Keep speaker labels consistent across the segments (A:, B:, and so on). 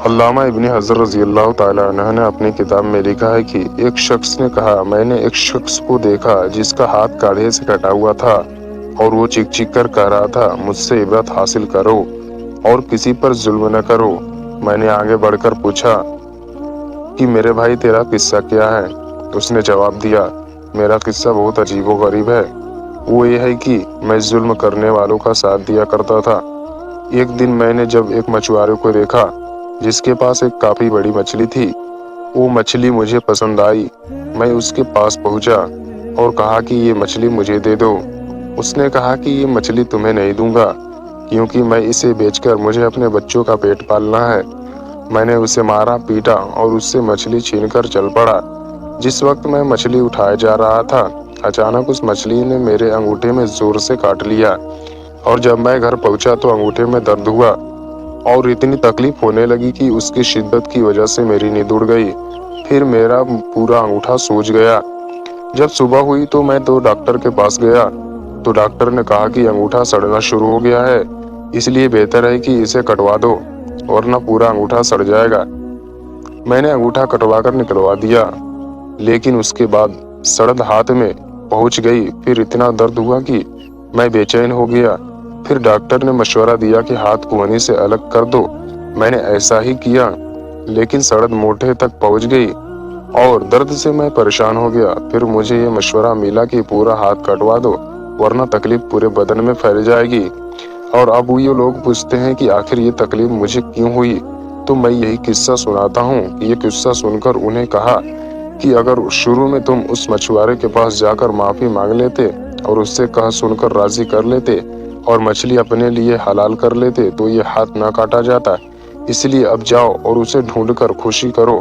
A: علامہ ابن حجر رضی اللہ تعالیٰ عنہ نے اپنی کتاب میں لکھا ہے کہ ایک شخص نے کہا، میں نے ایک شخص کو دیکھا جس کا ہاتھ کاڑھے سے کٹا ہوا تھا اور وہ چیخ چیخ کر کہہ رہا تھا، مجھ سے عبرت حاصل کرو اور کسی پر ظلم نہ کرو۔ میں نے آگے بڑھ کر پوچھا کہ میرے بھائی تیرا قصہ کیا ہے؟ اس نے جواب دیا، میرا قصہ بہت عجیب و غریب ہے۔ وہ یہ ہے کہ میں ظلم کرنے والوں کا ساتھ دیا کرتا تھا۔ ایک دن میں نے جب ایک مچھوارے کو دیکھا جس کے پاس ایک کافی بڑی مچھلی تھی، وہ مچھلی مجھے پسند آئی۔ میں اس کے پاس پہنچا اور کہا کہ یہ مچھلی مجھے دے دو۔ اس نے کہا کہ یہ مچھلی تمہیں نہیں دوں گا کیونکہ میں اسے بیچ کر مجھے اپنے بچوں کا پیٹ پالنا ہے۔ میں نے اسے مارا پیٹا اور اس سے مچھلی چھین کر چل پڑا۔ جس وقت میں مچھلی اٹھائے جا رہا تھا، اچانک اس مچھلی نے میرے انگوٹھے میں زور سے کاٹ لیا، اور جب میں گھر پہنچا تو انگوٹھے میں درد ہوا اور اتنی تکلیف ہونے لگی کہ اس کی شدت کی وجہ سے میری نیند اڑ گئی۔ پھر میرا پورا انگوٹھا سوج گیا۔ جب صبح ہوئی تو میں ڈاکٹر کے پاس گیا تو ڈاکٹر نے کہا کہ انگوٹھا سڑنا شروع ہو گیا ہے، اس لیے بہتر ہے کہ اسے کٹوا دو ورنہ پورا انگوٹھا سڑ جائے گا۔ میں نے انگوٹھا کٹوا کر نکلوا دیا، لیکن اس کے بعد سڑن ہاتھ میں پہنچ گئی۔ پھر اتنا درد ہوا کہ میں بے چین ہو گیا۔ پھر ڈاکٹر نے مشورہ دیا کہ ہاتھ کوہنی سے الگ کر دو۔ میں نے ایسا ہی کیا، لیکن سڑن موٹے تک پہنچ گئی اور درد سے میں پریشان ہو گیا۔ پھر مجھے یہ مشورہ ملا کہ پورا ہاتھ کٹوا دو ورنہ تکلیف پورے بدن میں پھیل جائے گی۔ اور اب یہ لوگ پوچھتے ہیں کہ آخر یہ تکلیف مجھے کیوں ہوئی، تو میں یہی قصہ سناتا ہوں کہ یہ قصہ سن کر انہیں کہا کہ اگر شروع میں تم اس مچھوارے کے پاس جا کر معافی مانگ لیتے اور اس سے کہا سن کر راضی کر لیتے اور مچھلی اپنے لیے حلال کر لیتے تو یہ ہاتھ نہ کاٹا جاتا۔ اس لیے اب جاؤ اور اسے ڈھونڈ کر خوشی کرو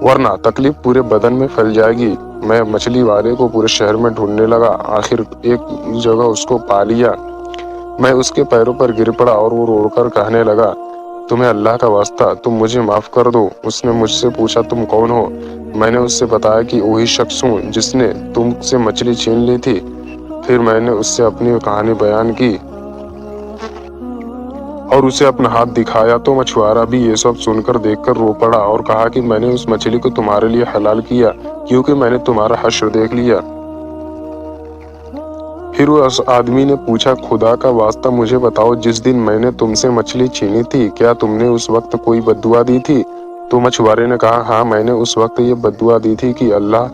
A: ورنہ تکلیف پورے بدن میں پھیل جائے گی۔ میں مچھلی والے کو پورے شہر میں ڈھونڈنے لگا، آخر ایک جگہ اس کو پا لیا۔ میں اس کے پیروں پر گر پڑا اور وہ رو کر کہنے لگا، تمہیں اللہ کا واسطہ تم مجھے معاف کر دو۔ اس نے مجھ سے پوچھا، تم کون ہو؟ میں نے اس سے بتایا کہ وہی شخص ہوں جس نے تم سے مچھلی چھین لی تھی۔ پھر میں نے اس سے اپنی کہانی بیان کی اور اسے اپنا ہاتھ دکھایا تو مچھوارا بھی یہ سب سن کر دیکھ کر رو پڑا اور کہا کہ میں نے اس مچھلی کو تمہارے لیے حلال کیا کیونکہ میں نے تمہارا حشر دیکھ لیا۔ پھر اس آدمی نے پوچھا، خدا کا واسطہ مجھے بتاؤ، جس دن میں نے تم سے مچھلی چھینی تھی کیا تم نے اس وقت کوئی بد دعا دی تھی؟ تو مچھوارے نے کہا، ہاں میں نے اس وقت یہ بد دعا دی تھی کہ اللہ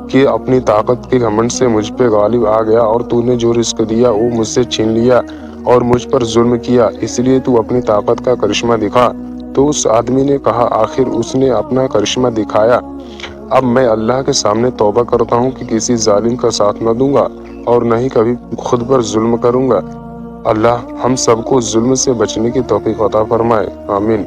A: کہ اپنی طاقت کے گھمنڈ سے مجھ پہ غالب آ گیا اور تو نے جو رزق دیا وہ مجھ سے چھین لیا اور مجھ پر ظلم کیا، اس لیے تو اپنی طاقت کا کرشمہ دکھا۔ تو اس آدمی نے کہا، آخر اس نے اپنا کرشمہ دکھایا۔ اب میں اللہ کے سامنے توبہ کرتا ہوں کہ کسی ظالم کا ساتھ نہ دوں گا اور نہ ہی کبھی خود پر ظلم کروں گا۔ اللہ ہم سب کو ظلم سے بچنے کی توفیق عطا فرمائے، آمین۔